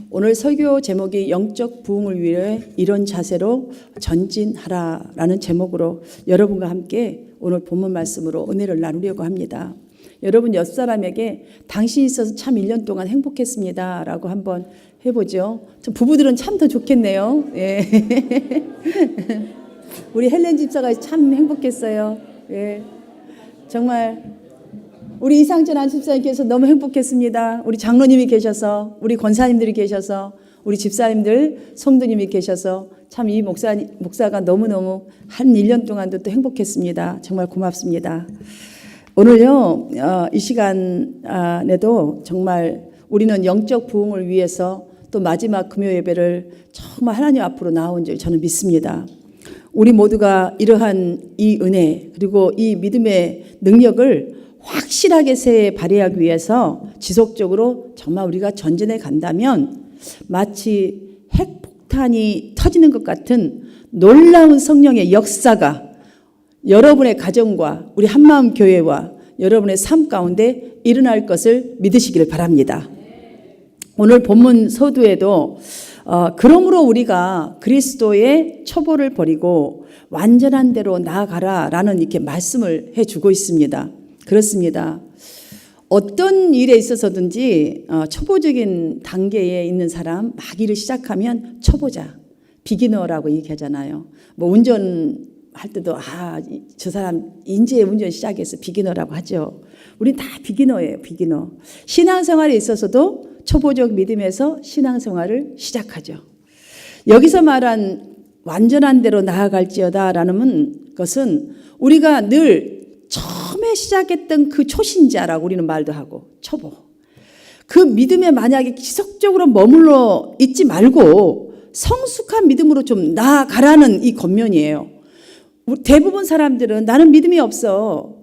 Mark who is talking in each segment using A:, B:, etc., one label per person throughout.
A: 오늘 설교 제목이 영적 부흥을 위해 이런 자세로 전진하라라는 제목으로 여러분과 함께 오늘 본문 말씀으로 은혜를 나누려고 합니다. 여러분 옆 사람에게 당신이 있어서 참 1년 동안 행복했습니다 라고 한번 해보죠. 부부들은 참 더 좋겠네요. 예. 우리 헬렌 집사가 참 행복했어요. 예. 정말 우리 이상전 안집사님께서 너무 행복했습니다. 우리 장로님이 계셔서, 우리 권사님들이 계셔서, 우리 집사님들, 성도님이 계셔서 참 이 목사가 너무너무 한 1년 동안도 또 행복했습니다. 정말 고맙습니다. 오늘요, 이 시간에도 정말 우리는 영적 부흥을 위해서 또 마지막 금요 예배를 정말 하나님 앞으로 나온 줄 저는 믿습니다. 우리 모두가 이러한 이 은혜 그리고 이 믿음의 능력을 확실하게 새해 발휘하기 위해서 지속적으로 정말 우리가 전진해 간다면 마치 핵폭탄이 터지는 것 같은 놀라운 성령의 역사가 여러분의 가정과 우리 한마음 교회와 여러분의 삶 가운데 일어날 것을 믿으시기를 바랍니다. 오늘 본문 서두에도 그러므로 우리가 그리스도의 첩보를 버리고 완전한 대로 나아가라라는 이렇게 말씀을 해주고 있습니다. 그렇습니다. 어떤 일에 있어서든지 초보적인 단계에 있는 사람 막 일을 시작하면 초보자, 비기너라고 얘기하잖아요. 뭐 운전할 때도 저 사람 이제 운전 시작해서 비기너라고 하죠. 우린 다 비기너예요. 비기너. 신앙생활에 있어서도 초보적 믿음에서 신앙생활을 시작하죠. 여기서 말한 완전한 대로 나아갈지어다라는 것은 우리가 늘 처음에 시작했던 그 초신자라고 우리는 말도 하고 초보. 그 믿음에 만약에 지속적으로 머물러 있지 말고 성숙한 믿음으로 좀 나아가라는 이 권면이에요. 대부분 사람들은 나는 믿음이 없어.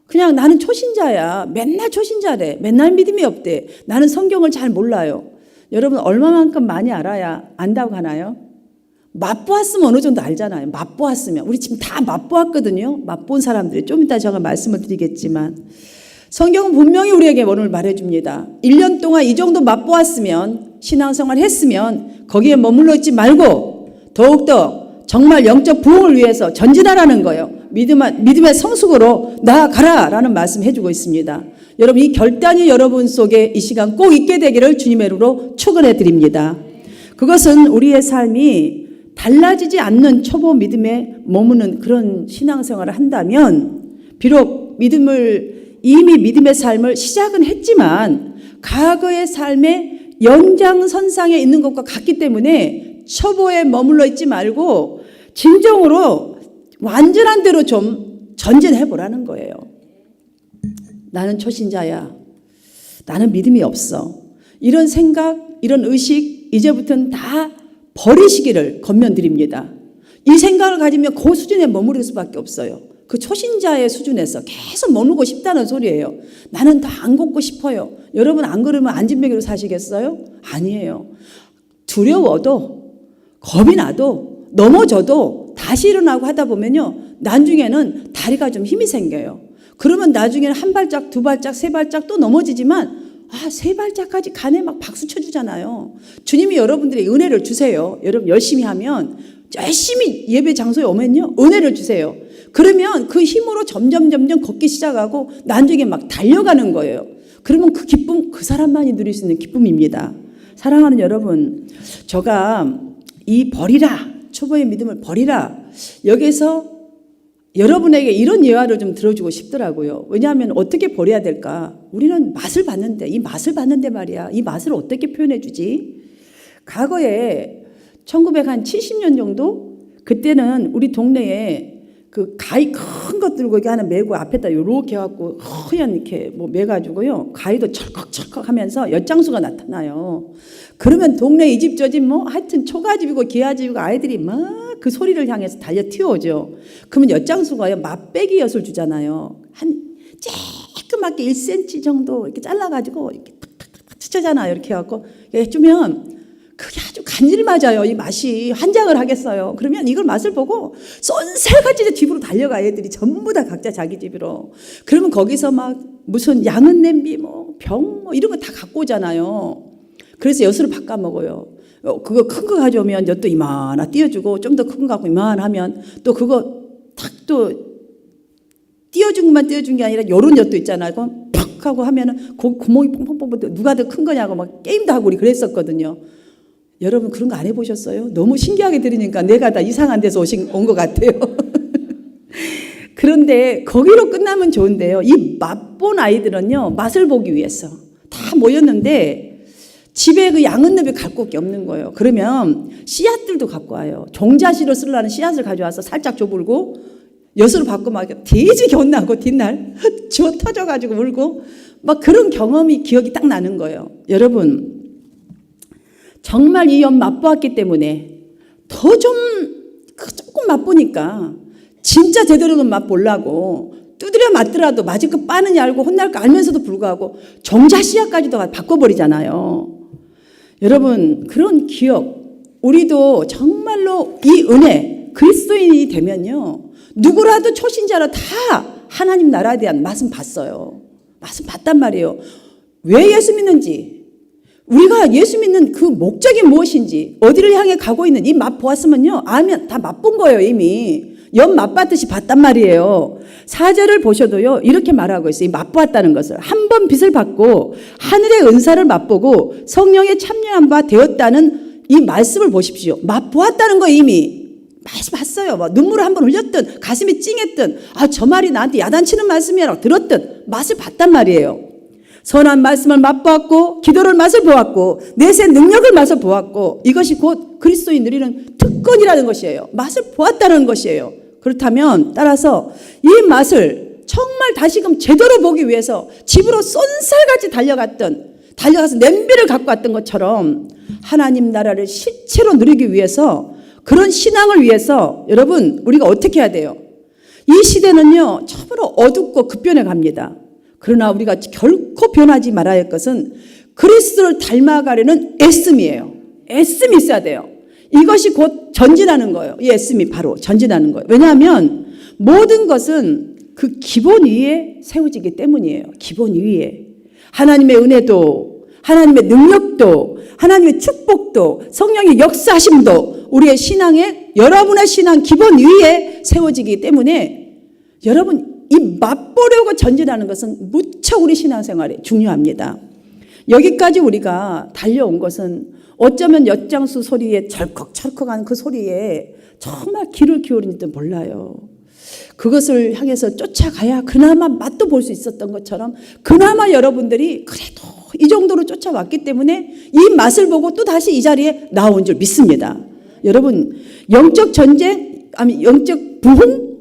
A: 그냥 나는 초신자야. 맨날 초신자래. 맨날 믿음이 없대. 나는 성경을 잘 몰라요. 여러분 얼마만큼 많이 알아야 안다고 하나요? 맛보았으면 어느 정도 알잖아요. 맛보았으면. 우리 지금 다 맛보았거든요. 맛본 사람들이. 좀 이따 제가 말씀을 드리겠지만 성경은 분명히 우리에게 오늘 말해줍니다. 1년 동안 이 정도 맛보았으면 신앙생활 했으면 거기에 머물러 있지 말고 더욱더 정말 영적 부흥을 위해서 전진하라는 거예요. 믿음의 성숙으로 나아가라라는 말씀 해주고 있습니다. 여러분 이 결단이 여러분 속에 이 시간 꼭 있게 되기를 주님의 이름으로 축원해 드립니다. 그것은 우리의 삶이 달라지지 않는 초보 믿음에 머무는 그런 신앙생활을 한다면 비록 이미 믿음의 삶을 시작은 했지만 과거의 삶의 연장선상에 있는 것과 같기 때문에 초보에 머물러 있지 말고 진정으로 완전한 대로 좀 전진해 보라는 거예요. 나는 초신자야. 나는 믿음이 없어. 이런 생각, 이런 의식 이제부터는 다 버리시기를 권면드립니다. 이 생각을 가지면 그 수준에 머무를 수밖에 없어요. 그 초신자의 수준에서 계속 머물고 싶다는 소리예요. 나는 더 안 걷고 싶어요. 여러분 안 걸으면 안진뱅이로 사시겠어요? 아니에요. 두려워도 겁이 나도 넘어져도 다시 일어나고 하다 보면요. 나중에는 다리가 좀 힘이 생겨요. 그러면 나중에는 한 발짝, 두 발짝, 세 발짝 또 넘어지지만 세 발짝까지 가네 막 박수 쳐주잖아요. 주님이 여러분들의 은혜를 주세요. 여러분 열심히 하면 열심히 예배 장소에 오면요. 은혜를 주세요. 그러면 그 힘으로 점점 걷기 시작하고 나중에 막 달려가는 거예요. 그러면 그 기쁨 그 사람만이 누릴 수 있는 기쁨입니다. 사랑하는 여러분, 제가 이 버리라, 초보의 믿음을 버리라, 여기서 여러분에게 이런 예화를 좀 들어주고 싶더라고요. 왜냐하면 어떻게 버려야 될까? 우리는 맛을 봤는데, 이 맛을 봤는데 말이야. 이 맛을 어떻게 표현해 주지? 과거에 1970년 정도? 그때는 우리 동네에 그 가위 큰 것 들고 이렇게 하나 메고 앞에다 요렇게 해갖고 허연 이렇게 뭐 메가지고요. 가위도 철컥철컥 하면서 엿장수가 나타나요. 그러면 동네 이 집 저 집 뭐 하여튼 초가집이고 기아집이고 아이들이 막 그 소리를 향해서 달려 튀어오죠. 그러면 엿장수가요. 맛배기 엿을 주잖아요. 한 쬐끄맣게 1cm 정도 이렇게 잘라가지고 이렇게 탁탁탁 치잖아요. 이렇게 해갖고 해주면 그게 아주 간질 맞아요. 이 맛이 환장을 하겠어요. 그러면 이걸 맛을 보고 쏜살같이 집으로 달려가 애들이 전부 다 각자 자기 집으로. 그러면 거기서 막 무슨 양은 냄비 뭐 병 뭐 이런 거 다 갖고 오잖아요. 그래서 엿을 바꿔 먹어요. 그거 큰 거 가져오면 엿도 이만한 띄워주고 좀 더 큰 거 갖고 이만하면 또 그거 탁 또 띄워준 것만 띄워준 게 아니라 요런 엿도 있잖아요. 팍 하고 하면은 구멍이 퐁퐁퐁 누가 더 큰 거냐고 막 게임도 하고 우리 그랬었거든요. 여러분 그런 거 안 해보셨어요? 너무 신기하게 들으니까 내가 다 이상한 데서 온 것 같아요. 그런데 거기로 끝나면 좋은데요. 이 맛본 아이들은요, 맛을 보기 위해서 다 모였는데 집에 그 양은잎이 갈 곳이 없는 거예요. 그러면 씨앗들도 갖고 와요. 종자씨로 쓰려는 씨앗을 가져와서 살짝 줘불고 엿으로 바꿔 막 돼지 겨운나고 뒷날 주워 터져가지고 울고 막 그런 경험이 기억이 딱 나는 거예요. 여러분 정말 이 엿 맛보았기 때문에 더 좀 조금 맛보니까 진짜 제대로 된 맛 보려고 두드려 맞더라도 맞을 거 빠느냐 알고 혼날 거 알면서도 불구하고 종자 씨앗까지도 바꿔버리잖아요. 여러분 그런 기억 우리도 정말로 이 은혜 그리스도인이 되면요 누구라도 초신자로 다 하나님 나라에 대한 맛은 봤어요. 맛은 봤단 말이에요. 왜 예수 믿는지 우리가 예수 믿는 그 목적이 무엇인지 어디를 향해 가고 있는 이 맛 보았으면요 아면 다 맛본 거예요. 이미 엿 맛봤듯이 봤단 말이에요. 4절을 보셔도요 이렇게 말하고 있어요. 이 맛보았다는 것을 한 번 빛을 받고 하늘의 은사를 맛보고 성령에 참여한 바 되었다는 이 말씀을 보십시오. 맛보았다는 거 이미 맛이 봤어요. 뭐 눈물을 한 번 흘렸든 가슴이 찡했든 저 말이 나한테 야단치는 말씀이라고 들었든 맛을 봤단 말이에요. 선한 말씀을 맛보았고 기도를 맛을 보았고 내세 능력을 맛을 보았고 이것이 곧 그리스도인 누리는 특권이라는 것이에요. 맛을 보았다는 것이에요. 그렇다면 따라서 이 맛을 정말 다시금 제대로 보기 위해서 집으로 쏜살같이 달려가서 냄비를 갖고 왔던 것처럼 하나님 나라를 실체로 누리기 위해서 그런 신앙을 위해서 여러분 우리가 어떻게 해야 돼요? 이 시대는요 참으로 어둡고 급변해 갑니다. 그러나 우리가 결코 변하지 말아야 할 것은 그리스도를 닮아가려는 애씀이에요. 애씀이 있어야 돼요. 이것이 곧 전진하는 거예요. 이 애씀이 바로 전진하는 거예요. 왜냐하면 모든 것은 그 기본 위에 세워지기 때문이에요. 기본 위에. 하나님의 은혜도 하나님의 능력도 하나님의 축복도 성령의 역사하심도 우리의 신앙의 여러분의 신앙 기본 위에 세워지기 때문에 여러분 이 맛보려고 전진하는 것은 무척 우리 신앙생활에 중요합니다. 여기까지 우리가 달려온 것은 어쩌면 엿장수 소리에 철컥철컥하는 그 소리에 정말 귀를 기울이는지 몰라요. 그것을 향해서 쫓아가야 그나마 맛도 볼 수 있었던 것처럼 그나마 여러분들이 그래도 이 정도로 쫓아왔기 때문에 이 맛을 보고 또 다시 이 자리에 나온 줄 믿습니다. 여러분 영적 전쟁 아니 영적 부흥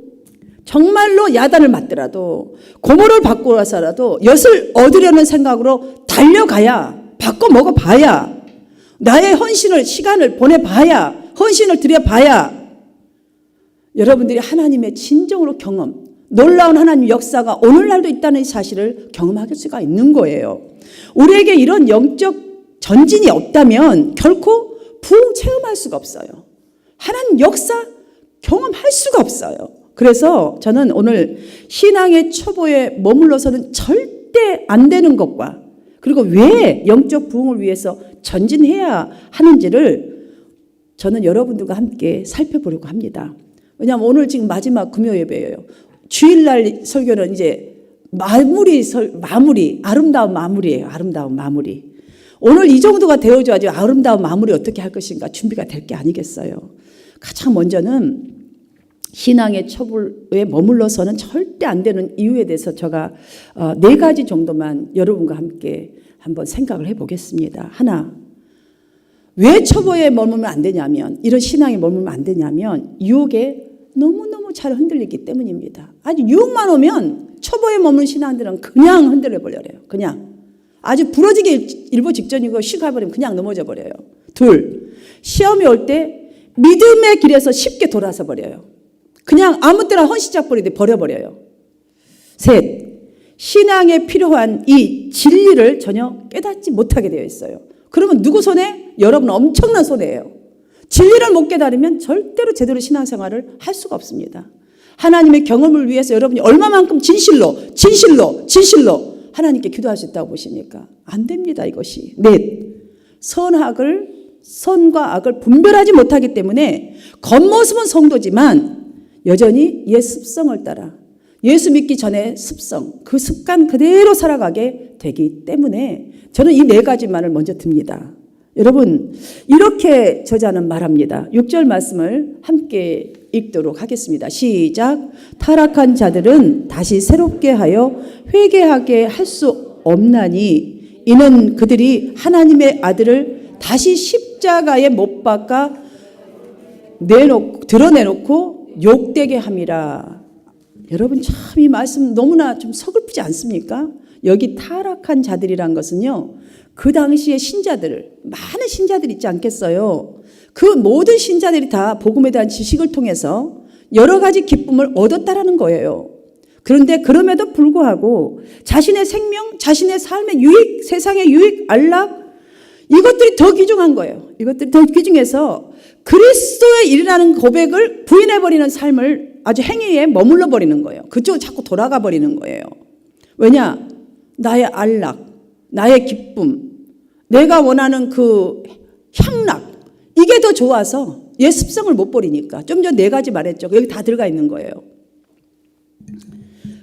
A: 정말로 야단을 맞더라도 고모를 받고 와서라도 엿을 얻으려는 생각으로 달려가야 바꿔 먹어봐야 나의 헌신을 시간을 보내봐야 헌신을 드려봐야 여러분들이 하나님의 진정으로 경험 놀라운 하나님 역사가 오늘날도 있다는 사실을 경험할 수가 있는 거예요. 우리에게 이런 영적 전진이 없다면 결코 부흥 체험할 수가 없어요. 하나님 역사 경험할 수가 없어요. 그래서 저는 오늘 신앙의 초보에 머물러서는 절대 안 되는 것과 그리고 왜 영적 부흥을 위해서 전진해야 하는지를 저는 여러분들과 함께 살펴보려고 합니다. 왜냐하면 오늘 지금 마지막 금요 예배예요. 주일날 설교는 이제 마무리, 아름다운 마무리예요. 아름다운 마무리. 오늘 이 정도가 되어줘야지 아름다운 마무리 어떻게 할 것인가 준비가 될 게 아니겠어요. 가장 먼저는 신앙의 초보에 머물러서는 절대 안 되는 이유에 대해서 제가 4가지 정도만 여러분과 함께 한번 생각을 해보겠습니다. 하나, 왜 초보에 머물면 안 되냐면 이런 신앙에 머물면 안 되냐면 유혹에 너무너무 잘 흔들리기 때문입니다. 아주 유혹만 오면 초보에 머무는 신앙들은 그냥 흔들려 버려요. 그냥 아주 부러지기 일보 직전이고 쉬가버리면 그냥 넘어져 버려요. 둘, 시험이 올 때 믿음의 길에서 쉽게 돌아서 버려요. 그냥 아무 때나 헌신짝 버리듯 버려버려요. 셋, 신앙에 필요한 이 진리를 전혀 깨닫지 못하게 되어 있어요. 그러면 누구 손에? 여러분 엄청난 손해예요. 진리를 못 깨달으면 절대로 제대로 신앙생활을 할 수가 없습니다. 하나님의 경험을 위해서 여러분이 얼마만큼 진실로 하나님께 기도할 수 있다고 보십니까? 안 됩니다, 이것이. 넷, 선과 악을 분별하지 못하기 때문에 겉모습은 성도지만 여전히 옛 습성을 따라 예수 믿기 전에 습성, 그 습관 그대로 살아가게 되기 때문에 저는 이 네 가지만을 먼저 듭니다. 여러분, 이렇게 저자는 말합니다. 6절 말씀을 함께 읽도록 하겠습니다. 시작. 타락한 자들은 다시 새롭게 하여 회개하게 할 수 없나니 이는 그들이 하나님의 아들을 다시 십자가에 못 박아 드러내놓고 욕되게 함이라. 여러분, 참 이 말씀 너무나 좀 서글프지 않습니까? 여기 타락한 자들이란 것은요, 그 당시의 많은 신자들이 있지 않겠어요? 그 모든 신자들이 다 복음에 대한 지식을 통해서 여러 가지 기쁨을 얻었다라는 거예요. 그런데 그럼에도 불구하고 자신의 생명, 자신의 삶의 유익, 세상의 유익, 안락, 이것들이 더 귀중한 거예요. 이것들이 더 귀중해서 그리스도의 일이라는 고백을 부인해버리는 삶을 아주 행위에 머물러 버리는 거예요. 그쪽으로 자꾸 돌아가 버리는 거예요. 왜냐? 나의 안락, 나의 기쁨, 내가 원하는 그 향락, 이게 더 좋아서 옛 습성을 못 버리니까. 좀 전 네 가지 말했죠. 여기 다 들어가 있는 거예요.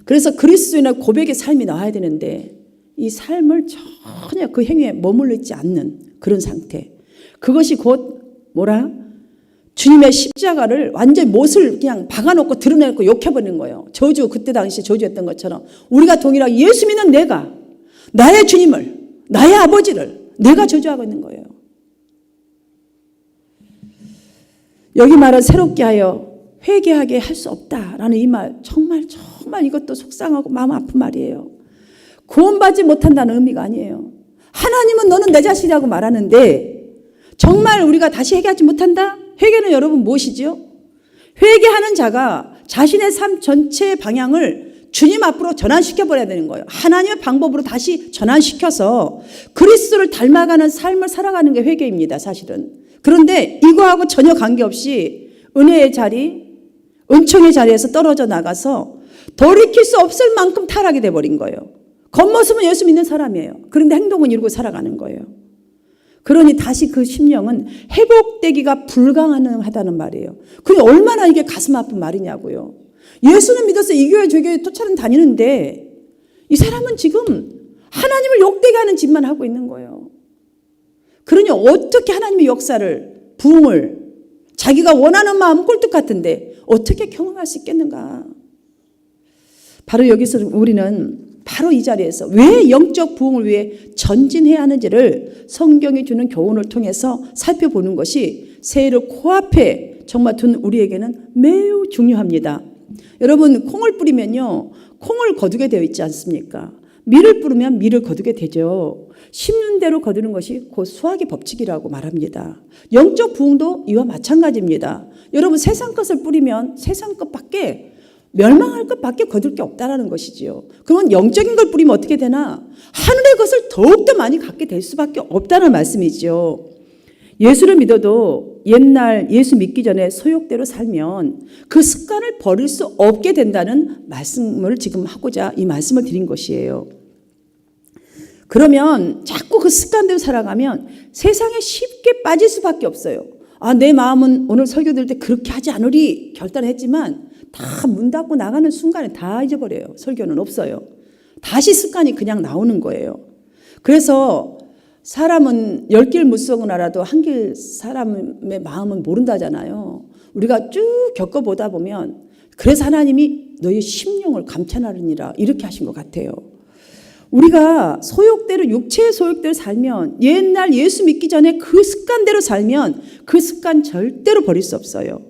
A: 그래서 그리스도인의 고백의 삶이 나와야 되는데 이 삶을 전혀 그 행위에 머물러 있지 않는 그런 상태. 그것이 곧 주님의 십자가를 완전히 못을 그냥 박아놓고 드러내놓고 욕해버리는 거예요. 그때 당시 저주했던 것처럼 우리가 동일하게 예수 믿는 내가 나의 주님을, 나의 아버지를 내가 저주하고 있는 거예요. 여기 말은 새롭게 하여 회개하게 할 수 없다라는 이 말, 정말 이것도 속상하고 마음 아픈 말이에요. 구원받지 못한다는 의미가 아니에요. 하나님은 너는 내 자식이라고 말하는데 정말 우리가 다시 회개하지 못한다? 회개는 여러분 무엇이지요? 회개하는 자가 자신의 삶 전체의 방향을 주님 앞으로 전환시켜버려야 되는 거예요. 하나님의 방법으로 다시 전환시켜서 그리스도를 닮아가는 삶을 살아가는 게 회개입니다, 사실은. 그런데 이거하고 전혀 관계없이 은혜의 자리, 은총의 자리에서 떨어져 나가서 돌이킬 수 없을 만큼 타락이 돼버린 거예요. 겉모습은 예수 믿는 사람이에요. 그런데 행동은 이루고 살아가는 거예요. 그러니 다시 그 심령은 회복되기가 불가능하다는 말이에요. 그게 얼마나 이게 가슴 아픈 말이냐고요. 예수는 믿어서 이 교회 저 교회 토차는 다니는데 이 사람은 지금 하나님을 욕되게 하는 짓만 하고 있는 거예요. 그러니 어떻게 하나님의 역사를, 부흥을 자기가 원하는 마음 꼴뚝 같은데 어떻게 경험할 수 있겠는가. 바로 여기서 우리는 바로 이 자리에서 왜 영적 부흥을 위해 전진해야 하는지를 성경이 주는 교훈을 통해서 살펴보는 것이 새해를 코앞에 정말 둔 우리에게는 매우 중요합니다. 여러분, 콩을 뿌리면요, 콩을 거두게 되어 있지 않습니까? 밀을 뿌리면 밀을 거두게 되죠. 심는 대로 거두는 것이 곧 수학의 법칙이라고 말합니다. 영적 부흥도 이와 마찬가지입니다. 여러분, 세상 것을 뿌리면 세상 것밖에, 멸망할 것밖에 거둘 게 없다는 것이지요. 그러면 영적인 걸 뿌리면 어떻게 되나? 하늘의 것을 더욱더 많이 갖게 될 수밖에 없다는 말씀이죠. 예수를 믿어도 옛날 예수 믿기 전에 소욕대로 살면 그 습관을 버릴 수 없게 된다는 말씀을 지금 하고자 이 말씀을 드린 것이에요. 그러면 자꾸 그 습관대로 살아가면 세상에 쉽게 빠질 수밖에 없어요. 내 마음은 오늘 설교 들을 때 그렇게 하지 않으리 결단했지만 다 문 닫고 나가는 순간에 다 잊어버려요. 설교는 없어요. 다시 습관이 그냥 나오는 거예요. 그래서 사람은 10길 무속은 알아도 한 길 사람의 마음은 모른다잖아요. 우리가 쭉 겪어보다 보면 그래서 하나님이 너희 심령을 감찰하느니라 이렇게 하신 것 같아요. 우리가 소욕대로, 육체의 소욕대로 살면, 옛날 예수 믿기 전에 그 습관대로 살면 그 습관 절대로 버릴 수 없어요.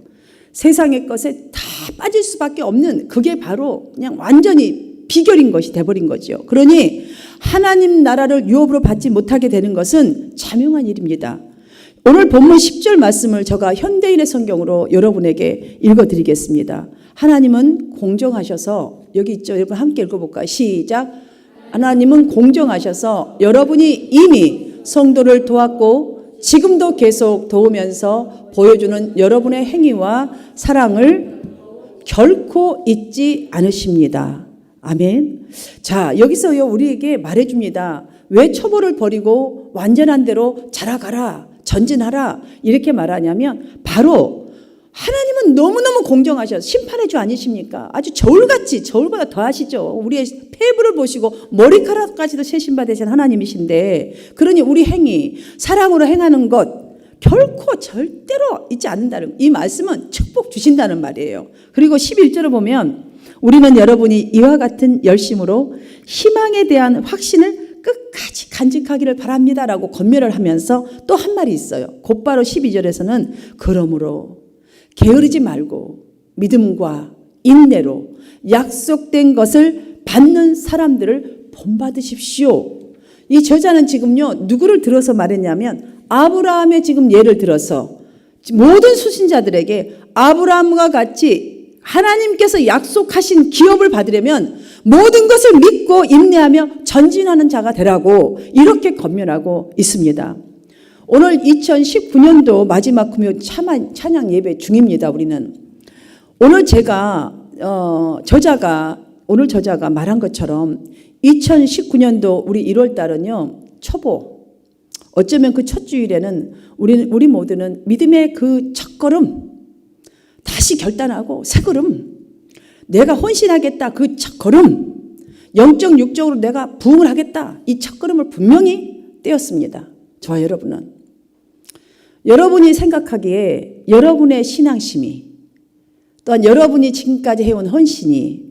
A: 세상의 것에 다 빠질 수밖에 없는, 그게 바로 그냥 완전히 비결인 것이 돼버린 거죠. 그러니 하나님 나라를 유업으로 받지 못하게 되는 것은 자명한 일입니다. 오늘 본문 10절 말씀을 제가 현대인의 성경으로 여러분에게 읽어드리겠습니다. 하나님은 공정하셔서, 여기 있죠. 여러분 함께 읽어볼까요? 시작. 하나님은 공정하셔서 여러분이 이미 성도를 도왔고 지금도 계속 도우면서 보여주는 여러분의 행위와 사랑을 결코 잊지 않으십니다. 아멘. 자, 여기서요, 우리에게 말해줍니다. 왜 초보를 버리고 완전한 대로 자라가라, 전진하라 이렇게 말하냐면 바로 하나님은 너무너무 공정하셔서 심판의 주 아니십니까? 아주 저울같이 저울보다 더 하시죠. 우리의 폐부를 보시고 머리카락까지도 세심받으신 하나님이신데 그러니 우리 행위, 사랑으로 행하는 것 결코 절대로 잊지 않는다는 이 말씀은 축복 주신다는 말이에요. 그리고 11절을 보면 우리는 여러분이 이와 같은 열심으로 희망에 대한 확신을 끝까지 간직하기를 바랍니다라고 권면을 하면서 또 한 말이 있어요. 곧바로 12절에서는 그러므로 게으르지 말고 믿음과 인내로 약속된 것을 받는 사람들을 본받으십시오. 이 저자는 지금요 누구를 들어서 말했냐면 아브라함의 지금 예를 들어서 모든 수신자들에게 아브라함과 같이 하나님께서 약속하신 기업을 받으려면 모든 것을 믿고 인내하며 전진하는 자가 되라고 이렇게 권면하고 있습니다. 오늘 2019년도 마지막 금요 찬양 예배 중입니다. 우리는 오늘 저자가 말한 것처럼 2019년도 우리 1월 달은요 초보, 어쩌면 그 첫 주일에는 우리 모두는 믿음의 그 첫걸음 다시 결단하고 새 걸음, 내가 헌신하겠다 그 첫걸음, 영적 육적으로 내가 부흥을 하겠다 이 첫걸음을 분명히 떼었습니다. 저와 여러분은 여러분이 생각하기에 여러분의 신앙심이 또한 여러분이 지금까지 해온 헌신이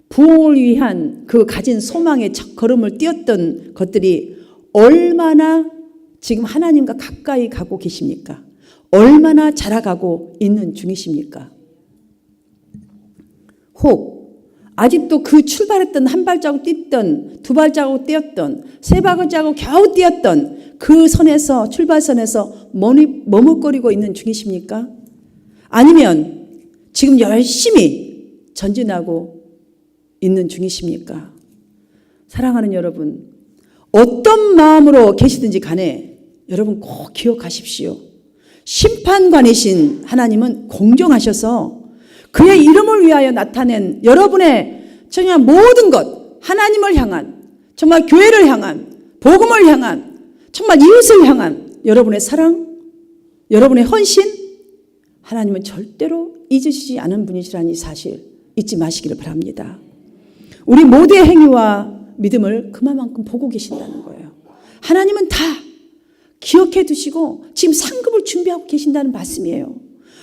A: 부흥을 위한 그 가진 소망의 첫걸음을 띄었던 것들이 얼마나 지금 하나님과 가까이 가고 계십니까? 얼마나 자라가고 있는 중이십니까? 혹 아직도 그 출발했던 한 발자국 뛰었던 두 발자국 뛰었던 세 발자국 겨우 뛰었던 그 선에서 출발선에서 머뭇거리고 있는 중이십니까? 아니면 지금 열심히 전진하고 있는 중이십니까? 사랑하는 여러분, 어떤 마음으로 계시든지 간에 여러분 꼭 기억하십시오. 심판관이신 하나님은 공정하셔서 그의 이름을 위하여 나타낸 여러분의 정말 모든 것, 하나님을 향한, 정말 교회를 향한, 복음을 향한, 정말 이웃을 향한 여러분의 사랑, 여러분의 헌신, 하나님은 절대로 잊으시지 않은 분이시라는 이 사실 잊지 마시기를 바랍니다. 우리 모두의 행위와 믿음을 그만큼 보고 계신다는 거예요. 하나님은 다 기억해 두시고 지금 상급을 준비하고 계신다는 말씀이에요.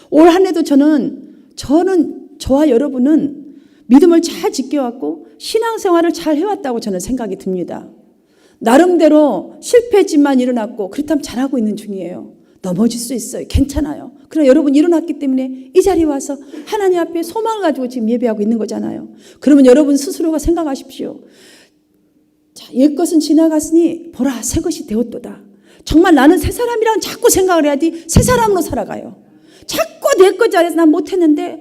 A: 올 한 해도 저와 여러분은 믿음을 잘 지켜왔고 신앙생활을 잘 해왔다고 저는 생각이 듭니다. 나름대로 실패지만 일어났고 그렇다면 잘하고 있는 중이에요. 넘어질 수 있어요. 괜찮아요. 그러나 여러분 일어났기 때문에 이 자리에 와서 하나님 앞에 소망을 가지고 지금 예배하고 있는 거잖아요. 그러면 여러분 스스로가 생각하십시오. 자, 옛것은 지나갔으니 보라 새 것이 되었도다. 정말 나는 새 사람이라는 자꾸 생각을 해야지 새 사람으로 살아가요. 자꾸 내 것 자리에서 난 못했는데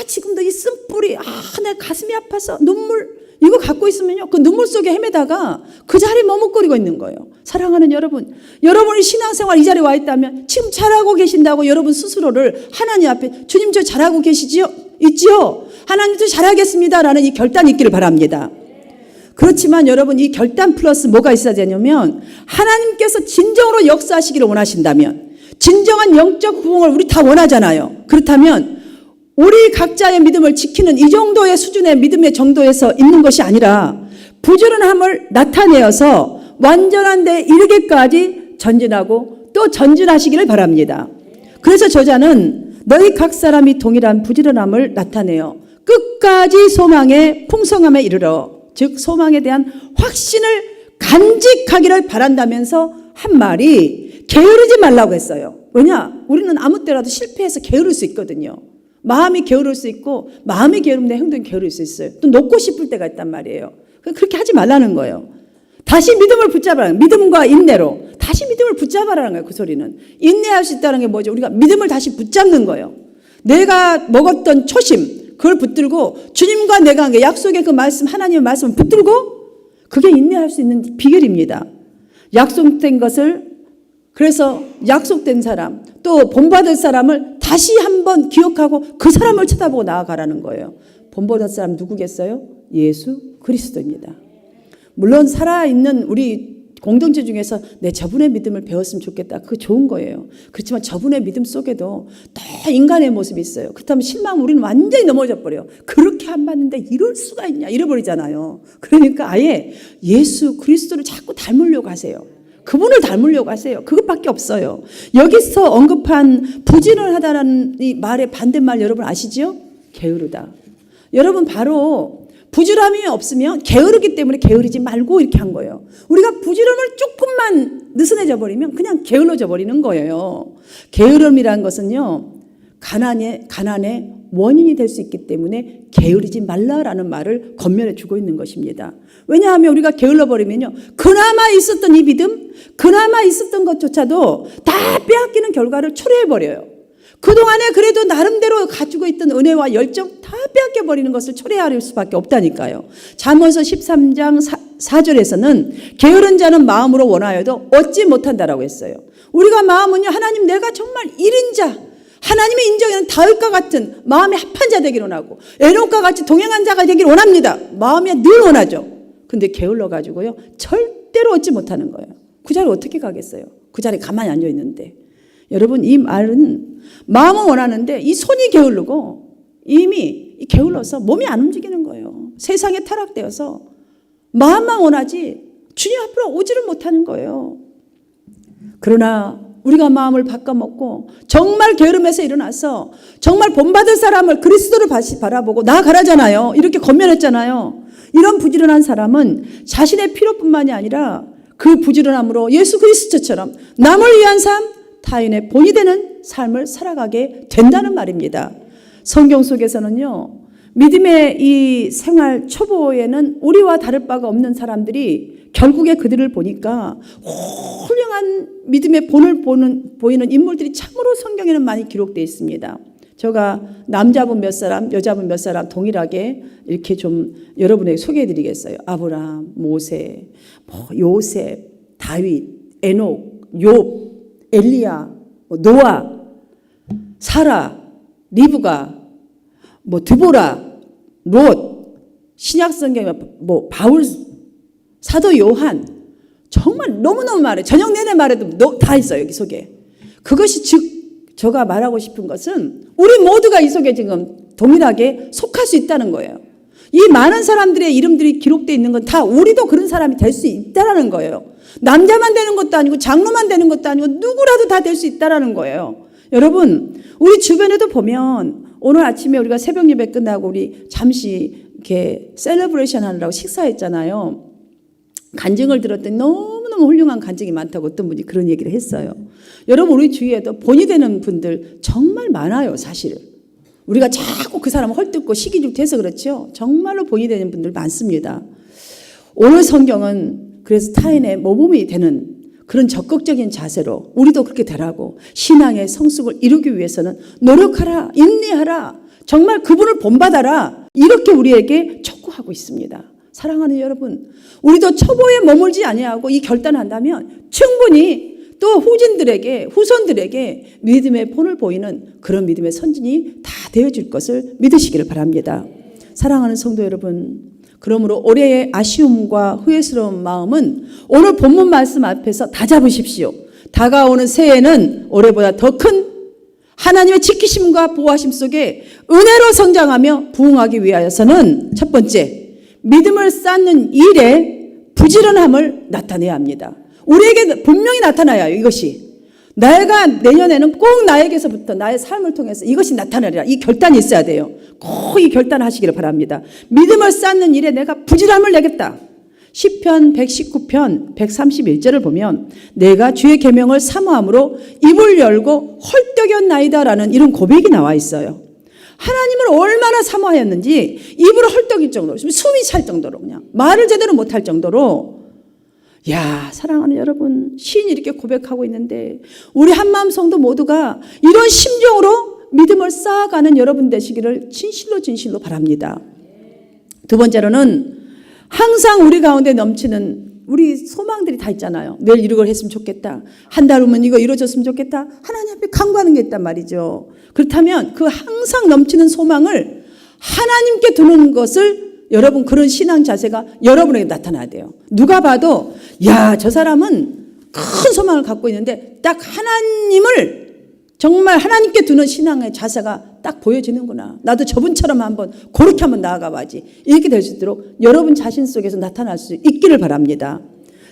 A: 지금도 이 쓴뿌리 내 가슴이 아파서 눈물 이거 갖고 있으면요 그 눈물 속에 헤매다가 그 자리에 머뭇거리고 있는 거예요. 사랑하는 여러분, 여러분이 신앙생활 이 자리에 와 있다면 지금 잘하고 계신다고 여러분 스스로를 하나님 앞에 주님 저 잘하고 계시지요? 있지요? 하나님 저 잘하겠습니다라는 이 결단이 있기를 바랍니다. 그렇지만 여러분 이 결단 플러스 뭐가 있어야 되냐면 하나님께서 진정으로 역사하시기를 원하신다면 진정한 영적 부흥을 우리 다 원하잖아요. 그렇다면 우리 각자의 믿음을 지키는 이 정도의 수준의 믿음의 정도에서 있는 것이 아니라 부지런함을 나타내어서 완전한 데 이르기까지 전진하고 또 전진하시기를 바랍니다. 그래서 저자는 너희 각 사람이 동일한 부지런함을 나타내어 끝까지 소망의 풍성함에 이르러 즉 소망에 대한 확신을 간직하기를 바란다면서 한 말이 게으르지 말라고 했어요. 왜냐? 우리는 아무 때라도 실패해서 게으를 수 있거든요. 마음이 게으를 수 있고 마음이 게으르면 내 행동이 게으를 수 있어요. 또 놓고 싶을 때가 있단 말이에요. 그렇게 하지 말라는 거예요. 다시 믿음을 붙잡아라. 믿음과 인내로 다시 믿음을 붙잡아라는 거예요. 그 소리는 인내할 수 있다는 게 뭐죠? 우리가 믿음을 다시 붙잡는 거예요. 내가 먹었던 초심 그걸 붙들고 주님과 내가 한 게 약속의 그 말씀 하나님의 말씀을 붙들고 그게 인내할 수 있는 비결입니다. 약속된 것을 그래서 약속된 사람 또 본받을 사람을 다시 한번 기억하고 그 사람을 쳐다보고 나아가라는 거예요. 본받을 사람 누구겠어요? 예수 그리스도입니다. 물론 살아있는 우리 공동체 중에서 내 저분의 믿음을 배웠으면 좋겠다. 그거 좋은 거예요. 그렇지만 저분의 믿음 속에도 또 인간의 모습이 있어요. 그렇다면 실망 우리는 완전히 넘어져 버려요. 그렇게 안 봤는데 이럴 수가 있냐 이래버리잖아요. 그러니까 아예 예수 그리스도를 자꾸 닮으려고 하세요. 그분을 닮으려고 하세요. 그것밖에 없어요. 여기서 언급한 부지런하다라는 이 말의 반대말 여러분 아시죠? 게으르다. 여러분 바로 부지런함이 없으면 게으르기 때문에 게으르지 말고 이렇게 한 거예요. 우리가 부지런을 조금만 느슨해져 버리면 그냥 게을러져 버리는 거예요. 게으름이라는 것은요, 가난의 원인이 될 수 있기 때문에 게으르지 말라라는 말을 권면해 주고 있는 것입니다. 왜냐하면 우리가 게을러 버리면요, 그나마 있었던 이 믿음, 그나마 있었던 것조차도 다 빼앗기는 결과를 초래해 버려요. 그동안에 그래도 나름대로 가지고 있던 은혜와 열정 다 빼앗겨버리는 것을 초래할 수밖에 없다니까요. 잠언서 13장 4절에서는 게으른 자는 마음으로 원하여도 얻지 못한다라고 했어요. 우리가 마음은요, 하나님 내가 정말 1인자, 하나님의 인정에는 다윗과 같은 마음의 합한 자 되기를 원하고 에녹과 같이 동행한 자가 되기를 원합니다. 마음이 늘 원하죠. 근데 게을러가지고요, 절대로 얻지 못하는 거예요. 그 자리에 어떻게 가겠어요? 그 자리에 가만히 앉아 있는데. 여러분 이 말은 마음은 원하는데 이 손이 게으르고 이미 게을러서 몸이 안 움직이는 거예요. 세상에 타락되어서 마음만 원하지 주님 앞으로 오지를 못하는 거예요. 그러나 우리가 마음을 바꿔먹고 정말 게으름에서 일어나서 정말 본받을 사람을 그리스도를 바라보고 나아가라잖아요. 이렇게 권면했잖아요. 이런 부지런한 사람은 자신의 필요뿐만이 아니라 그 부지런함으로 예수 그리스도처럼 남을 위한 삶, 타인의 본이 되는 삶을 살아가게 된다는 말입니다. 성경 속에서는요, 믿음의 이 생활 초보에는 우리와 다를 바가 없는 사람들이 결국에 그들을 보니까 훌륭한 믿음의 본을 보이는 인물들이 참으로 성경에는 많이 기록되어 있습니다. 제가 남자분 몇 사람, 여자분 몇 사람 동일하게 이렇게 좀 여러분에게 소개해 드리겠어요. 아브라함, 모세, 요셉, 다윗, 에녹, 욥, 엘리야, 노아, 사라, 리브가, 드보라, 롯, 신약성경에 바울, 사도 요한, 정말 너무너무 말해. 저녁 내내 말해도 다 있어요, 여기 속에. 그것이 즉 제가 말하고 싶은 것은 우리 모두가 이 속에 지금 동일하게 속할 수 있다는 거예요. 이 많은 사람들의 이름들이 기록되어 있는 건 다 우리도 그런 사람이 될 수 있다는 거예요. 남자만 되는 것도 아니고 장로만 되는 것도 아니고 누구라도 다 될 수 있다는 거예요. 여러분 우리 주변에도 보면 오늘 아침에 우리가 새벽 예배 끝나고 우리 잠시 이렇게 셀러브레이션 하느라고 식사했잖아요. 간증을 들었더니 너무너무 훌륭한 간증이 많다고 어떤 분이 그런 얘기를 했어요. 여러분 우리 주위에도 본이 되는 분들 정말 많아요. 사실 우리가 자꾸 그 사람을 헐뜯고 시기질투해서 그렇죠. 정말로 본이 되는 분들 많습니다. 오늘 성경은 그래서 타인의 모범이 되는 그런 적극적인 자세로 우리도 그렇게 되라고 신앙의 성숙을 이루기 위해서는 노력하라, 인내하라, 정말 그분을 본받아라 이렇게 우리에게 촉구하고 있습니다. 사랑하는 여러분, 우리도 초보에 머물지 아니하고 이 결단한다면 충분히 또 후손들에게 믿음의 본을 보이는 그런 믿음의 선진이 다 되어줄 것을 믿으시기를 바랍니다. 사랑하는 성도 여러분, 그러므로 올해의 아쉬움과 후회스러운 마음은 오늘 본문 말씀 앞에서 다 잡으십시오. 다가오는 새해에는 올해보다 더 큰 하나님의 지키심과 보호하심 속에 은혜로 성장하며 부흥하기 위하여서는 첫 번째, 믿음을 쌓는 일에 부지런함을 나타내야 합니다. 우리에게 분명히 나타나야 해요. 이것이 내가 내년에는 꼭 나에게서부터 나의 삶을 통해서 이것이 나타나리라. 이 결단이 있어야 돼요. 꼭 이 결단하시기를 바랍니다. 믿음을 쌓는 일에 내가 부지런함을 내겠다. 시편 119편 131절을 보면 내가 주의 계명을 사모함으로 입을 열고 헐떡였나이다라는 이런 고백이 나와 있어요. 하나님을 얼마나 사모하였는지 입으로 헐떡일 정도로 숨이 찰 정도로 그냥 말을 제대로 못할 정도로 야, 사랑하는 여러분, 시인이 이렇게 고백하고 있는데 우리 한마음 성도 모두가 이런 심정으로 믿음을 쌓아가는 여러분 되시기를 진실로 바랍니다. 두 번째로는 항상 우리 가운데 넘치는 우리 소망들이 다 있잖아요. 내일 이걸 했으면 좋겠다. 한 달 후면 이거 이루어졌으면 좋겠다. 하나님 앞에 간구하는 게 있단 말이죠. 그렇다면 그 항상 넘치는 소망을 하나님께 두는 것을 여러분 그런 신앙 자세가 여러분에게 나타나야 돼요. 누가 봐도 야, 저 사람은 큰 소망을 갖고 있는데 딱 하나님을 정말 하나님께 두는 신앙의 자세가 딱 보여지는구나. 나도 저분처럼 한번 그렇게 한번 나아가 봐야지. 이렇게 될 수 있도록 여러분 자신 속에서 나타날 수 있기를 바랍니다.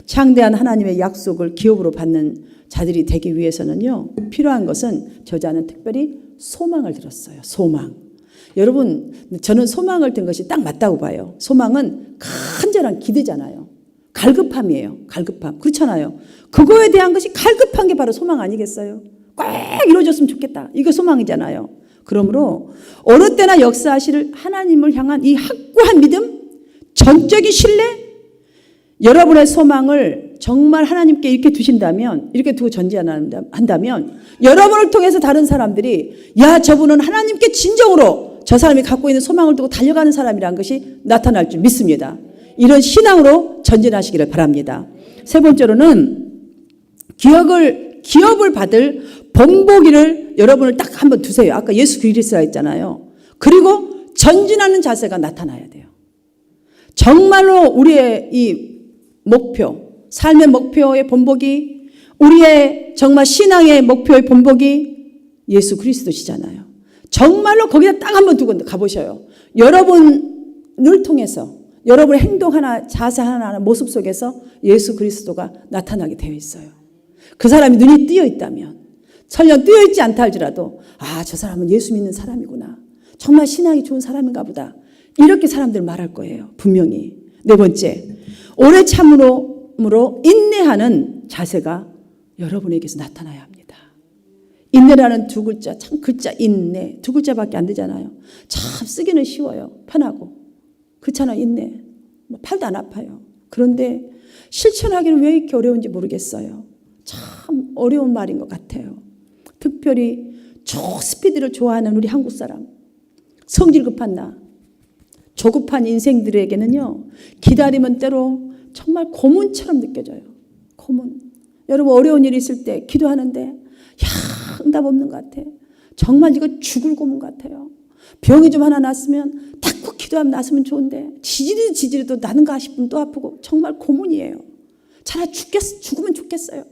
A: 창대한 하나님의 약속을 기업으로 받는 자들이 되기 위해서는요, 필요한 것은 저자는 특별히 소망을 들었어요. 소망. 여러분, 저는 소망을 든 것이 딱 맞다고 봐요. 소망은 간절한 기대잖아요. 갈급함이에요. 갈급함. 그렇잖아요. 그거에 대한 것이 갈급한 게 바로 소망 아니겠어요? 꼭 이루어졌으면 좋겠다. 이거 소망이잖아요. 그러므로 어느 때나 역사하실 하나님을 향한 이 확고한 믿음, 전적인 신뢰, 여러분의 소망을 정말 하나님께 이렇게 두신다면, 이렇게 두고 전제한다면 여러분을 통해서 다른 사람들이 야, 저분은 하나님께 진정으로 저 사람이 갖고 있는 소망을 두고 달려가는 사람이라는 것이 나타날 줄 믿습니다. 이런 신앙으로 전진하시기를 바랍니다. 세 번째로는 기업을 받을 본보기를 여러분을 딱 한번 두세요. 아까 예수 그리스도라 했잖아요. 그리고 전진하는 자세가 나타나야 돼요. 정말로 우리의 이 목표, 삶의 목표의 본보기, 우리의 정말 신앙의 목표의 본보기 예수 그리스도시잖아요. 정말로 거기다 딱 한번 두고 가보셔요. 여러분을 통해서 여러분의 행동 하나, 자세 하나, 모습 속에서 예수 그리스도가 나타나게 되어 있어요. 그 사람이 눈이 뜨여 있다면, 설령 뜨여 있지 않다 할지라도 아, 저 사람은 예수 믿는 사람이구나. 정말 신앙이 좋은 사람인가 보다. 이렇게 사람들 말할 거예요. 분명히. 네 번째, 오래 참음으로 인내하는 자세가 여러분에게서 나타나야 합니다. 인내라는 두 글자, 참 글자 인내, 두 글자밖에 안 되잖아요. 참 쓰기는 쉬워요. 편하고. 그렇잖아요. 인내. 팔도 안 아파요. 그런데 실천하기는 왜 이렇게 어려운지 모르겠어요. 참 어려운 말인 것 같아요. 특별히 초스피드를 좋아하는 우리 한국 사람, 성질 급한 나, 조급한 인생들에게는요, 기다림은 때로 정말 고문처럼 느껴져요. 고문. 여러분 어려운 일이 있을 때 기도하는데 야, 응답 없는 것 같아. 정말 이거 죽을 고문 같아요. 병이 좀 하나 났으면 탁 기도하면 났으면 좋은데 지지리도 나는가 싶으면 또 아프고 정말 고문이에요. 차라리 죽으면 좋겠어요.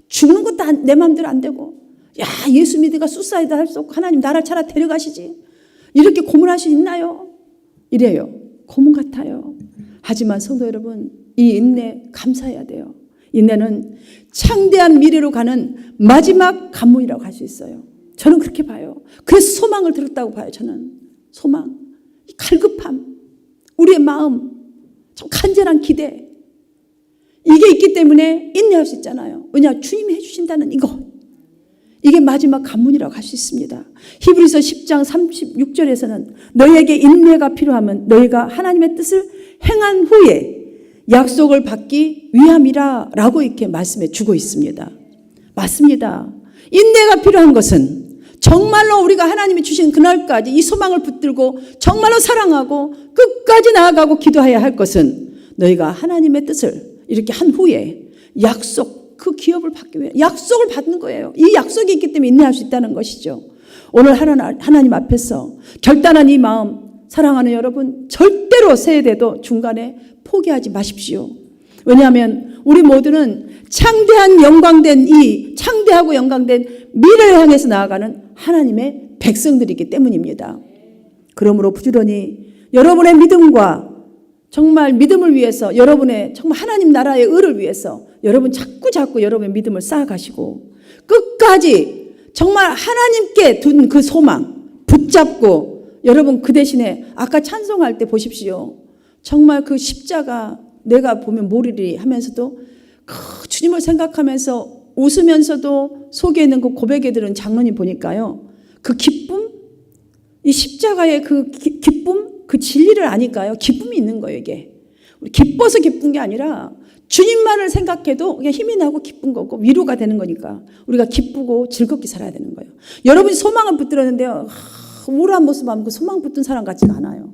A: 죽는 것도 내 마음대로 안 되고 야, 예수 믿으니까 수사이드 할 수 없고 하나님 나를 차라리 데려가시지. 이렇게 고문할 수 있나요? 이래요. 고문 같아요. 하지만 성도 여러분, 이 인내 감사해야 돼요. 인내는 창대한 미래로 가는 마지막 관문이라고 할 수 있어요. 저는 그렇게 봐요. 그래서 소망을 들었다고 봐요. 저는 소망, 갈급함, 우리의 마음, 좀 간절한 기대, 이게 있기 때문에 인내할 수 있잖아요. 왜냐, 주님이 해주신다는 이게 마지막 관문이라고 할 수 있습니다. 히브리서 10장 36절에서는 너희에게 인내가 필요하면 너희가 하나님의 뜻을 행한 후에 약속을 받기 위함이라 라고 이렇게 말씀해 주고 있습니다. 맞습니다. 인내가 필요한 것은 정말로 우리가 하나님이 주신 그날까지 이 소망을 붙들고 정말로 사랑하고 끝까지 나아가고 기도해야 할 것은 너희가 하나님의 뜻을 이렇게 한 후에 약속, 그 기업을 받기 위해 약속을 받는 거예요. 이 약속이 있기 때문에 인내할 수 있다는 것이죠. 오늘 하나님 앞에서 결단한 이 마음, 사랑하는 여러분, 절대로 세대도 중간에 포기하지 마십시오. 왜냐하면 우리 모두는 창대하고 영광된 미래를 향해서 나아가는 하나님의 백성들이기 때문입니다. 그러므로 부지런히 여러분의 믿음과 정말 믿음을 위해서, 여러분의 정말 하나님 나라의 의를 위해서 여러분 자꾸 여러분의 믿음을 쌓아가시고 끝까지 정말 하나님께 둔 그 소망 붙잡고, 여러분 그 대신에 아까 찬송할 때 보십시오. 정말 그 십자가 내가 보면 모르리 하면서도 그 주님을 생각하면서 웃으면서도 속에 있는 그 고백에 들은 장로님 보니까요, 그 기쁨, 이 십자가의 그 기쁨, 그 진리를 아니까요, 기쁨이 있는 거예요. 이게 기뻐서 기쁜 게 아니라 주님만을 생각해도 그냥 힘이 나고 기쁜 거고 위로가 되는 거니까 우리가 기쁘고 즐겁게 살아야 되는 거예요. 여러분이 소망을 붙들었는데요, 우울한 모습 하면 그 소망 붙든 사람 같지가 않아요.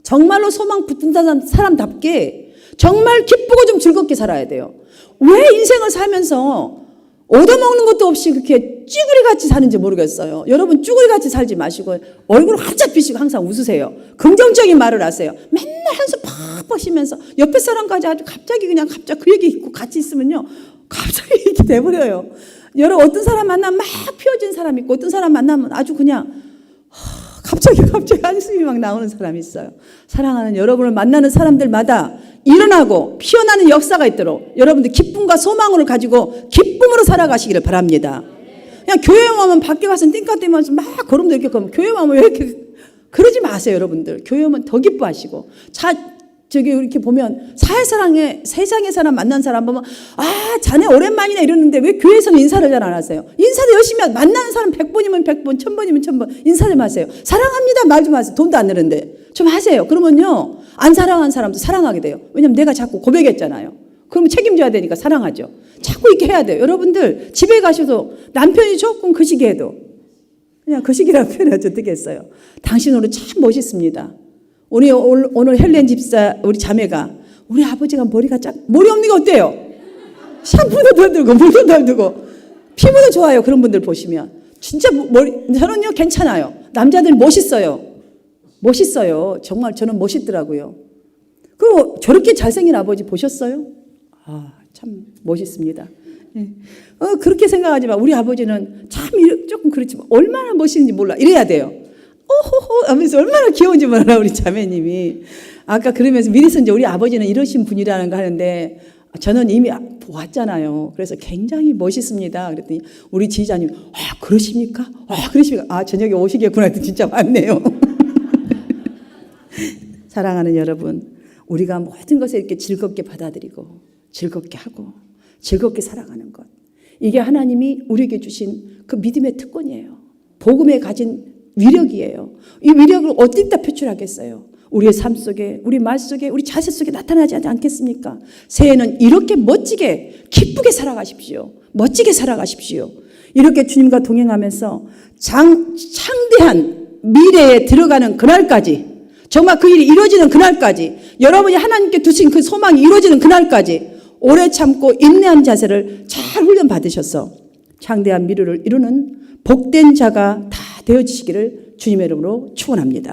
A: 정말로 소망 붙든 사람답게 정말 기쁘고 좀 즐겁게 살아야 돼요. 왜 인생을 살면서 얻어먹는 것도 없이 그렇게 쭈구리같이 사는지 모르겠어요. 여러분 쭈구리같이 살지 마시고 얼굴을 활짝 비시고 항상 웃으세요. 긍정적인 말을 하세요. 맨날 한숨 팍팍 쉬면서 옆에 사람까지 아주 갑자기 그 얘기 있고 같이 있으면요. 갑자기 이렇게 돼버려요. 여러분 어떤 사람 만나면 막 피어진 사람 있고 어떤 사람 만나면 아주 그냥 갑자기 한숨이 막 나오는 사람이 있어요. 사랑하는 여러분을 만나는 사람들마다 일어나고 피어나는 역사가 있도록 여러분들 기쁨과 소망을 가지고 기쁨으로 살아가시기를 바랍니다. 그냥 교회 오면 밖에 가서 띵까대면서 막 걸음도 이렇게 가면 교회 오면 왜 이렇게 그러지 마세요, 여러분들. 교회 오면 더 기뻐하시고. 저기 이렇게 보면 세상의 사람 만난 사람 보면 자네 오랜만이네 이러는데 왜 교회에서는 인사를 잘 안 하세요? 인사를 열심히 만나는 사람 100번이면 100번, 1000번이면 1000번 인사 좀 하세요. 사랑합니다 말 좀 하세요. 돈도 안 내는데 좀 하세요. 그러면요 안 사랑하는 사람도 사랑하게 돼요. 왜냐면 내가 자꾸 고백했잖아요. 그러면 책임져야 되니까 사랑하죠. 자꾸 이렇게 해야 돼요. 여러분들 집에 가셔도 남편이 조금 거시기 해도 그냥 거시기라고 표현하지 어떻게 했어요. 당신 오늘 참 멋있습니다. 우리 오늘 헬렌 집사 우리 자매가 우리 아버지가 머리 없는 게 어때요? 샴푸도 덜 들고 물도 덜 들고 피부도 좋아요. 그런 분들 보시면 진짜 저는요 괜찮아요. 남자들 멋있어요. 정말 저는 멋있더라고요. 그리고 저렇게 잘생긴 아버지 보셨어요? 참 멋있습니다. 그렇게 생각하지 마. 우리 아버지는 참 조금 그렇지만 얼마나 멋있는지 몰라. 이래야 돼요. 오호호 하면서 얼마나 귀여운지 몰라 우리 자매님이. 아까 그러면서 미리서 이제 우리 아버지는 이러신 분이라는 거 하는데 저는 이미 보았잖아요. 그래서 굉장히 멋있습니다. 그랬더니 우리 지휘자님 그러십니까? 그러십니까? 저녁에 오시겠구나. 진짜 맞네요. 사랑하는 여러분, 우리가 모든 것을 이렇게 즐겁게 받아들이고 즐겁게 하고 즐겁게 살아가는 것, 이게 하나님이 우리에게 주신 그 믿음의 특권이에요. 복음에 가진 위력이에요. 이 위력을 어디다 표출하겠어요? 우리의 삶 속에, 우리 말 속에, 우리 자세 속에 나타나지 않겠습니까? 새해는 이렇게 멋지게 기쁘게 살아가십시오. 멋지게 살아가십시오. 이렇게 주님과 동행하면서 창대한 미래에 들어가는 그날까지, 정말 그 일이 이루어지는 그날까지, 여러분이 하나님께 두신 그 소망이 이루어지는 그날까지 오래 참고 인내한 자세를 잘 훈련받으셔서 창대한 미래를 이루는 복된 자가 다 되어지시기를 주님의 이름으로 축원합니다.